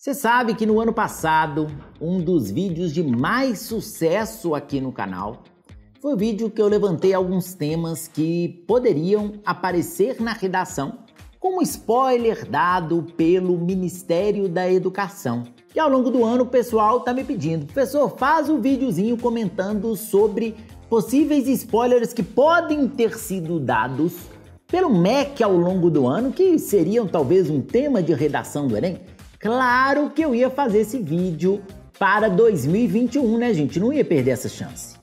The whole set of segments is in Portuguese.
Você sabe que no ano passado, um dos vídeos de mais sucesso aqui no canal foi o vídeo que eu levantei alguns temas que poderiam aparecer na redação como spoiler dado pelo Ministério da Educação. E ao longo do ano o pessoal tá me pedindo: professor, faz um videozinho comentando sobre possíveis spoilers que podem ter sido dados pelo MEC ao longo do ano, que seriam talvez um tema de redação do Enem. Claro que eu ia fazer esse vídeo para 2021, né, gente? Não ia perder essa chance.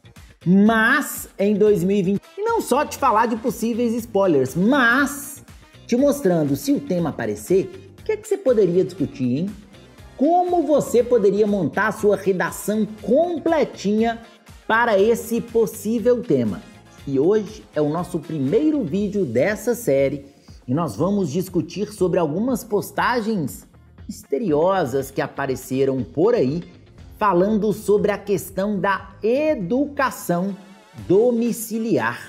Mas em 2020, e não só te falar de possíveis spoilers, mas te mostrando, se o tema aparecer, o que é que você poderia discutir, hein? Como você poderia montar a sua redação completinha para esse possível tema. E hoje é o nosso primeiro vídeo dessa série e nós vamos discutir sobre algumas postagens misteriosas que apareceram por aí, falando sobre a questão da educação domiciliar.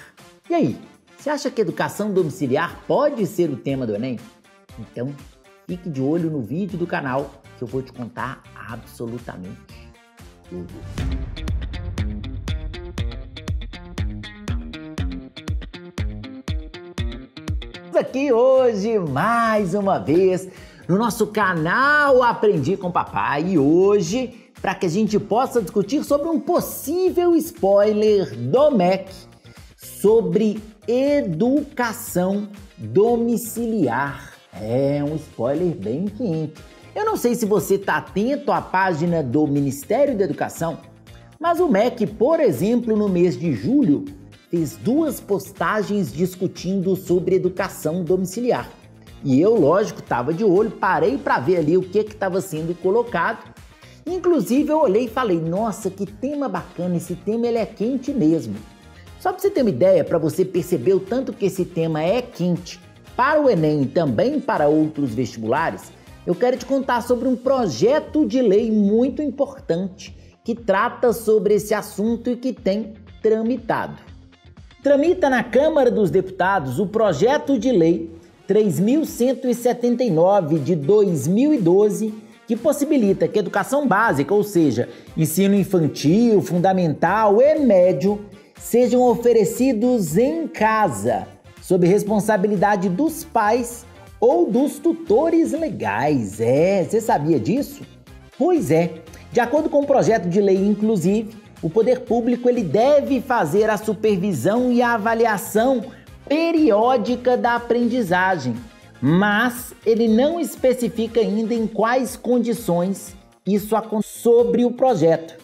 E aí, você acha que educação domiciliar pode ser o tema do Enem? Então, fique de olho no vídeo do canal que eu vou te contar absolutamente tudo. Aqui hoje, mais uma vez, no nosso canal Aprendi com Papai, e hoje, para que a gente possa discutir sobre um possível spoiler do MEC sobre educação domiciliar. É um spoiler bem quente. Eu não sei se você está atento à página do Ministério da Educação, mas o MEC, por exemplo, no mês de julho, fez 2 postagens discutindo sobre educação domiciliar. E eu, lógico, estava de olho, parei para ver ali o que estava sendo colocado. Inclusive, eu olhei e falei: nossa, que tema bacana, esse tema ele é quente mesmo. Só para você ter uma ideia, para você perceber o tanto que esse tema é quente para o Enem e também para outros vestibulares, eu quero te contar sobre um projeto de lei muito importante que trata sobre esse assunto e que tem tramitado. Tramita na Câmara dos Deputados o projeto de lei 3.179 de 2012, que possibilita que a educação básica, ou seja, ensino infantil, fundamental e médio, sejam oferecidos em casa, sob responsabilidade dos pais ou dos tutores legais. Você sabia disso? Pois é, de acordo com o projeto de lei, inclusive, o poder público ele deve fazer a supervisão e a avaliação periódica da aprendizagem, mas ele não especifica ainda em quais condições isso acontece sobre o projeto.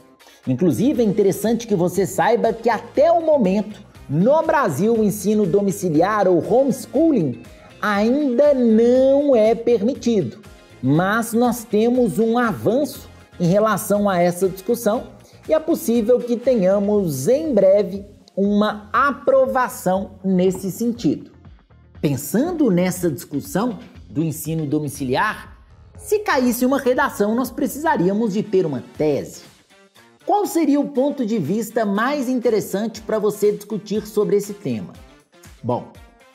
Inclusive, é interessante que você saiba que até o momento, no Brasil, o ensino domiciliar ou homeschooling ainda não é permitido, mas nós temos um avanço em relação a essa discussão e é possível que tenhamos em breve uma aprovação nesse sentido. Pensando nessa discussão do ensino domiciliar, se caísse uma redação, nós precisaríamos de ter uma tese. Qual seria o ponto de vista mais interessante para você discutir sobre esse tema? Bom,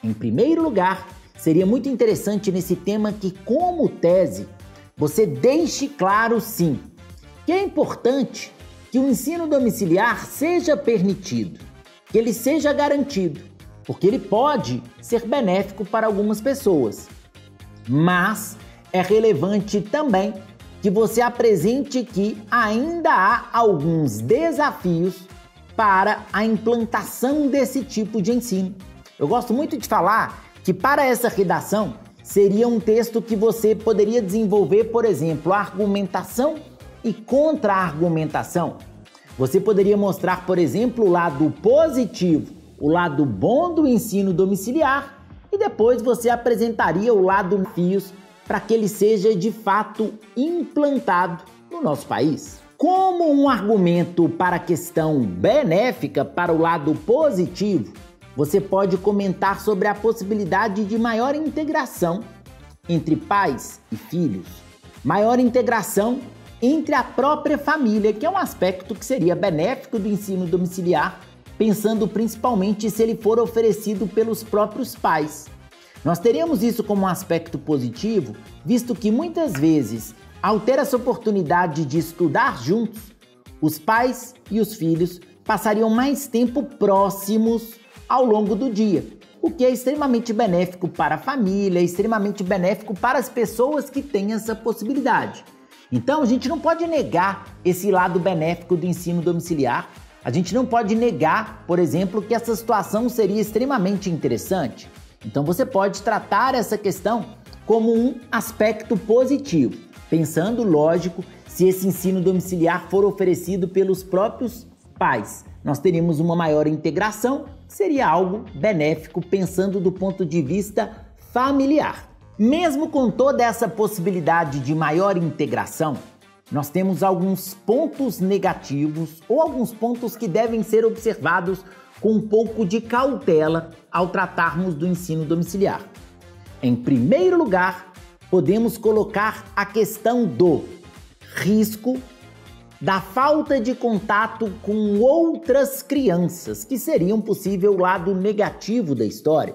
em primeiro lugar, seria muito interessante nesse tema que, como tese, você deixe claro, sim, que é importante que o ensino domiciliar seja permitido, que ele seja garantido, porque ele pode ser benéfico para algumas pessoas. Mas é relevante também que você apresente que ainda há alguns desafios para a implantação desse tipo de ensino. Eu gosto muito de falar que para essa redação seria um texto que você poderia desenvolver, por exemplo, argumentação e contra-argumentação. Você poderia mostrar, por exemplo, o lado positivo, o lado bom do ensino domiciliar e depois você apresentaria o lado desafios para que ele seja de fato implantado no nosso país. Como um argumento para a questão benéfica, para o lado positivo, você pode comentar sobre a possibilidade de maior integração entre pais e filhos, maior integração entre a própria família, que é um aspecto que seria benéfico do ensino domiciliar, pensando principalmente se ele for oferecido pelos próprios pais. Nós teríamos isso como um aspecto positivo, visto que muitas vezes Ao ter essa oportunidade de estudar juntos, os pais e os filhos passariam mais tempo próximos ao longo do dia, o que é extremamente benéfico para a família, extremamente benéfico para as pessoas que têm essa possibilidade. Então, a gente não pode negar esse lado benéfico do ensino domiciliar. A gente não pode negar, por exemplo, que essa situação seria extremamente interessante. Então, você pode tratar essa questão como um aspecto positivo, pensando, lógico, se esse ensino domiciliar for oferecido pelos próprios pais. Nós teríamos uma maior integração, seria algo benéfico pensando do ponto de vista familiar. Mesmo com toda essa possibilidade de maior integração, nós temos alguns pontos negativos ou alguns pontos que devem ser observados com um pouco de cautela ao tratarmos do ensino domiciliar. Em primeiro lugar, podemos colocar a questão do risco da falta de contato com outras crianças, que seria um possível lado negativo da história.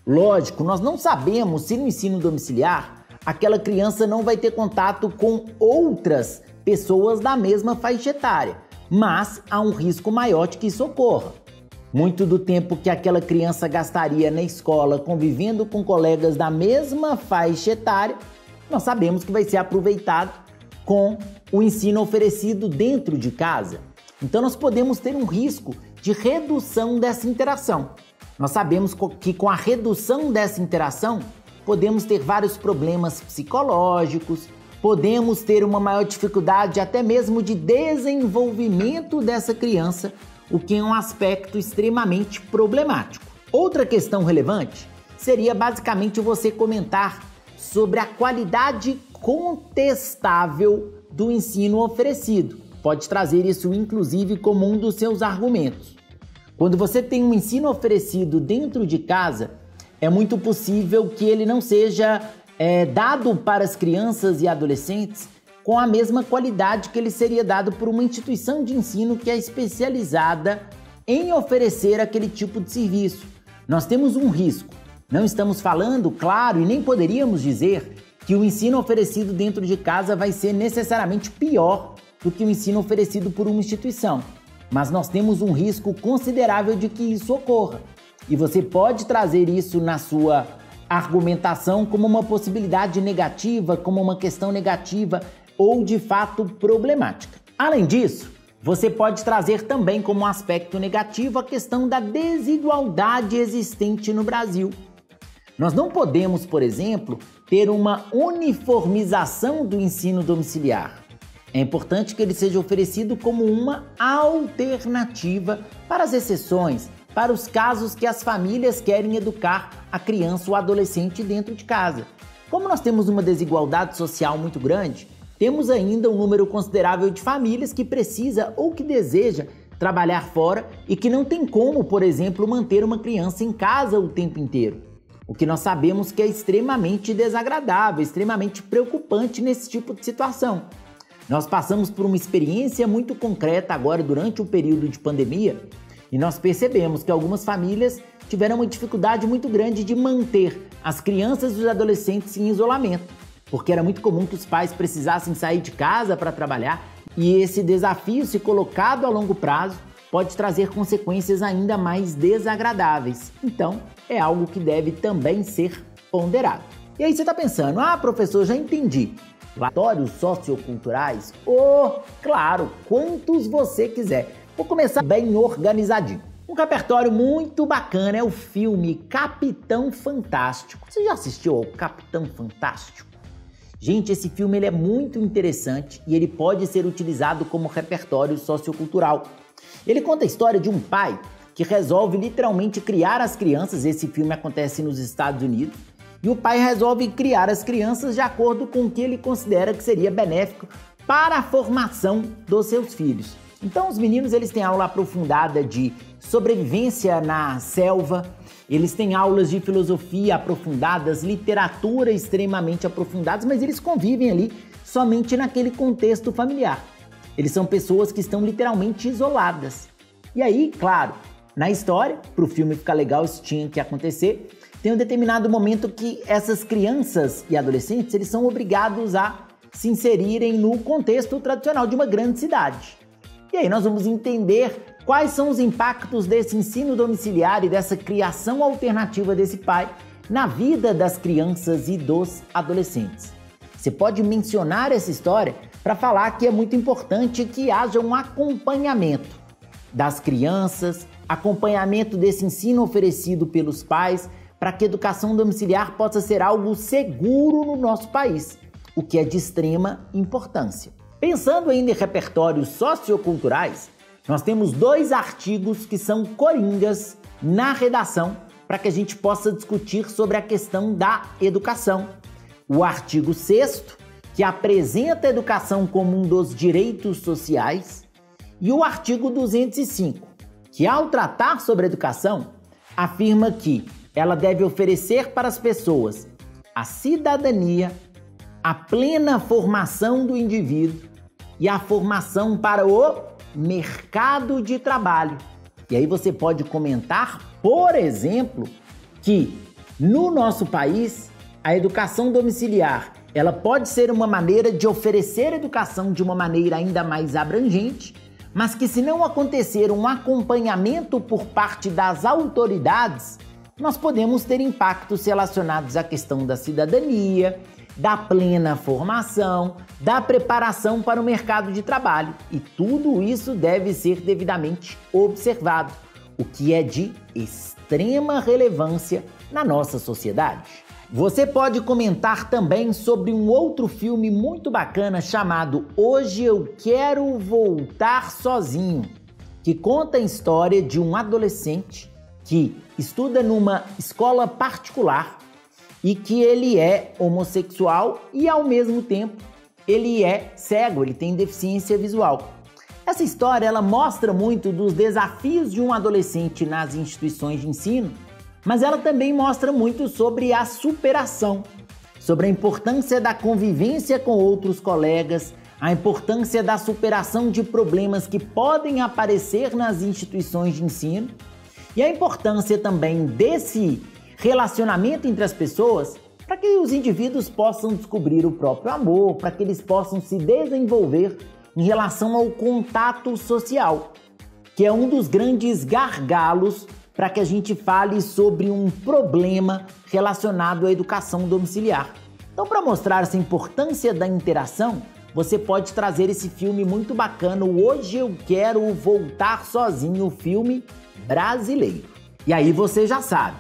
Lógico, nós não sabemos se no ensino domiciliar aquela criança não vai ter contato com outras pessoas da mesma faixa etária, mas há um risco maior de que isso ocorra. Muito do tempo que aquela criança gastaria na escola convivendo com colegas da mesma faixa etária, nós sabemos que vai ser aproveitado com o ensino oferecido dentro de casa. Então nós podemos ter um risco de redução dessa interação. Nós sabemos que com a redução dessa interação, podemos ter vários problemas psicológicos, podemos ter uma maior dificuldade até mesmo de desenvolvimento dessa criança, o que é um aspecto extremamente problemático. Outra questão relevante seria basicamente você comentar sobre a qualidade contestável do ensino oferecido. Pode trazer isso inclusive como um dos seus argumentos. Quando você tem um ensino oferecido dentro de casa, é muito possível que ele não seja dado para as crianças e adolescentes com a mesma qualidade que ele seria dado por uma instituição de ensino que é especializada em oferecer aquele tipo de serviço. Nós temos um risco. Não estamos falando, claro, e nem poderíamos dizer que o ensino oferecido dentro de casa vai ser necessariamente pior do que o ensino oferecido por uma instituição. Mas nós temos um risco considerável de que isso ocorra. E você pode trazer isso na sua argumentação como uma possibilidade negativa, como uma questão negativa ou de fato problemática. Além disso, você pode trazer também como um aspecto negativo a questão da desigualdade existente no Brasil. Nós não podemos, por exemplo, ter uma uniformização do ensino domiciliar. É importante que ele seja oferecido como uma alternativa para as exceções, para os casos que as famílias querem educar a criança ou adolescente dentro de casa. Como nós temos uma desigualdade social muito grande, temos ainda um número considerável de famílias que precisa ou que deseja trabalhar fora e que não tem como, por exemplo, manter uma criança em casa o tempo inteiro. O que nós sabemos que é extremamente desagradável, extremamente preocupante nesse tipo de situação. Nós passamos por uma experiência muito concreta agora durante o período de pandemia e nós percebemos que algumas famílias tiveram uma dificuldade muito grande de manter as crianças e os adolescentes em isolamento, porque era muito comum que os pais precisassem sair de casa para trabalhar e esse desafio, se colocado a longo prazo, pode trazer consequências ainda mais desagradáveis. Então, é algo que deve também ser ponderado. E aí você está pensando, professor, já entendi. Laboratórios socioculturais? Claro, quantos você quiser. Vou começar bem organizadinho. Um repertório muito bacana é o filme Capitão Fantástico. Você já assistiu ao Capitão Fantástico? Gente, esse filme ele é muito interessante e ele pode ser utilizado como repertório sociocultural. Ele conta a história de um pai que resolve literalmente criar as crianças. Esse filme acontece nos Estados Unidos. E o pai resolve criar as crianças de acordo com o que ele considera que seria benéfico para a formação dos seus filhos. Então os meninos eles têm aula aprofundada de sobrevivência na selva, eles têm aulas de filosofia aprofundadas, literatura extremamente aprofundadas, mas eles convivem ali somente naquele contexto familiar. Eles são pessoas que estão literalmente isoladas. E aí, claro, na história, para o filme ficar legal, isso tinha que acontecer, tem um determinado momento que essas crianças e adolescentes eles são obrigados a se inserirem no contexto tradicional de uma grande cidade. E aí nós vamos entender quais são os impactos desse ensino domiciliar e dessa criação alternativa desse pai na vida das crianças e dos adolescentes. Você pode mencionar essa história para falar que é muito importante que haja um acompanhamento das crianças, acompanhamento desse ensino oferecido pelos pais, para que a educação domiciliar possa ser algo seguro no nosso país, o que é de extrema importância. Pensando ainda em repertórios socioculturais, nós temos 2 artigos que são coringas na redação para que a gente possa discutir sobre a questão da educação. O artigo 6º, que apresenta a educação como um dos direitos sociais, e o artigo 205, que ao tratar sobre a educação, afirma que ela deve oferecer para as pessoas a cidadania, a plena formação do indivíduo e a formação para o mercado de trabalho. E aí você pode comentar, por exemplo, que no nosso país a educação domiciliar ela pode ser uma maneira de oferecer educação de uma maneira ainda mais abrangente, mas que se não acontecer um acompanhamento por parte das autoridades, nós podemos ter impactos relacionados à questão da cidadania, da plena formação, da preparação para o mercado de trabalho. E tudo isso deve ser devidamente observado, o que é de extrema relevância na nossa sociedade. Você pode comentar também sobre um outro filme muito bacana chamado Hoje Eu Quero Voltar Sozinho, que conta a história de um adolescente que estuda numa escola particular e que ele é homossexual e, ao mesmo tempo, ele é cego, ele tem deficiência visual. Essa história ela mostra muito dos desafios de um adolescente nas instituições de ensino, mas ela também mostra muito sobre a superação, sobre a importância da convivência com outros colegas, a importância da superação de problemas que podem aparecer nas instituições de ensino e a importância também desse relacionamento entre as pessoas para que os indivíduos possam descobrir o próprio amor, para que eles possam se desenvolver em relação ao contato social, que é um dos grandes gargalos para que a gente fale sobre um problema relacionado à educação domiciliar. Então, para mostrar essa importância da interação, você pode trazer esse filme muito bacana, Hoje Eu Quero Voltar Sozinho, o filme brasileiro. E aí você já sabe,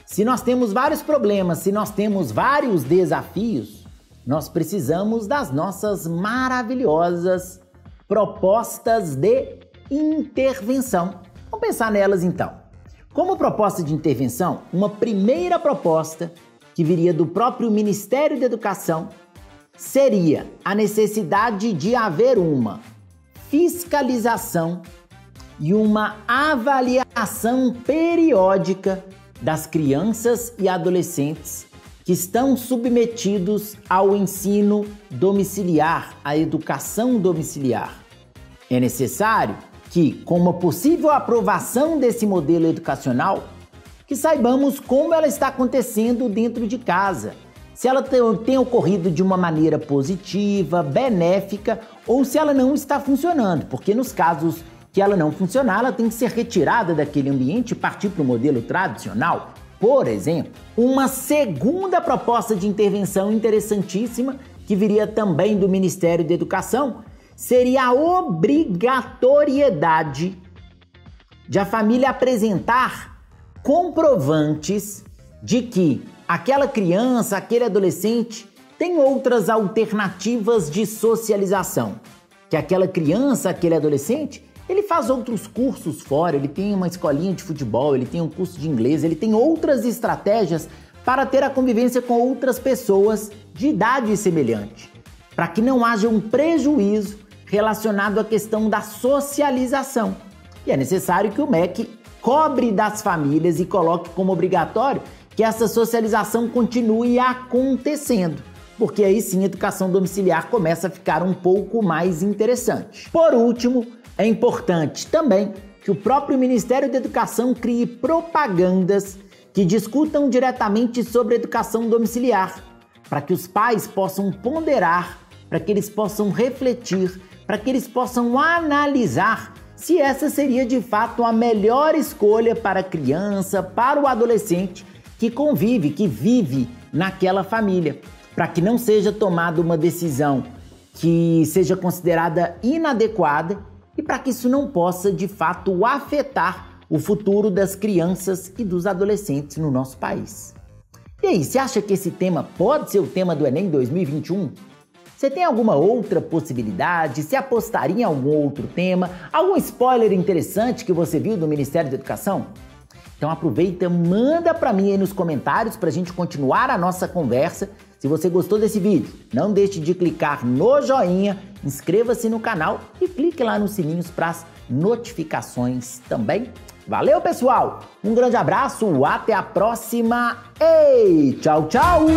se nós temos vários problemas, se nós temos vários desafios, nós precisamos das nossas maravilhosas propostas de intervenção. Vamos pensar nelas então. Como proposta de intervenção, uma primeira proposta que viria do próprio Ministério da Educação seria a necessidade de haver uma fiscalização e uma avaliação periódica das crianças e adolescentes que estão submetidos ao ensino domiciliar, à educação domiciliar. É necessário que, com uma possível aprovação desse modelo educacional, que saibamos como ela está acontecendo dentro de casa, se ela tem ocorrido de uma maneira positiva, benéfica, ou se ela não está funcionando, porque nos casos que ela não funcionar, ela tem que ser retirada daquele ambiente e partir para o modelo tradicional. Por exemplo, uma segunda proposta de intervenção interessantíssima, que viria também do Ministério da Educação, seria a obrigatoriedade de a família apresentar comprovantes de que aquela criança, aquele adolescente tem outras alternativas de socialização. Que aquela criança, aquele adolescente, ele faz outros cursos fora, ele tem uma escolinha de futebol, ele tem um curso de inglês, ele tem outras estratégias para ter a convivência com outras pessoas de idade semelhante, para que não haja um prejuízo relacionado à questão da socialização. E é necessário que o MEC cobre das famílias e coloque como obrigatório que essa socialização continue acontecendo, porque aí sim a educação domiciliar começa a ficar um pouco mais interessante. Por último, é importante também que o próprio Ministério da Educação crie propagandas que discutam diretamente sobre a educação domiciliar, para que os pais possam ponderar para que eles possam refletir, para que eles possam analisar se essa seria de fato a melhor escolha para a criança, para o adolescente que convive, que vive naquela família, para que não seja tomada uma decisão que seja considerada inadequada e para que isso não possa de fato afetar o futuro das crianças e dos adolescentes no nosso país. E aí, você acha que esse tema pode ser o tema do Enem 2021? Você tem alguma outra possibilidade? Você apostaria em algum outro tema? Algum spoiler interessante que você viu do Ministério da Educação? Então aproveita, manda para mim aí nos comentários para a gente continuar a nossa conversa. Se você gostou desse vídeo, não deixe de clicar no joinha, inscreva-se no canal e clique lá nos sininhos para as notificações também. Valeu, pessoal! Um grande abraço, até a próxima e tchau, tchau!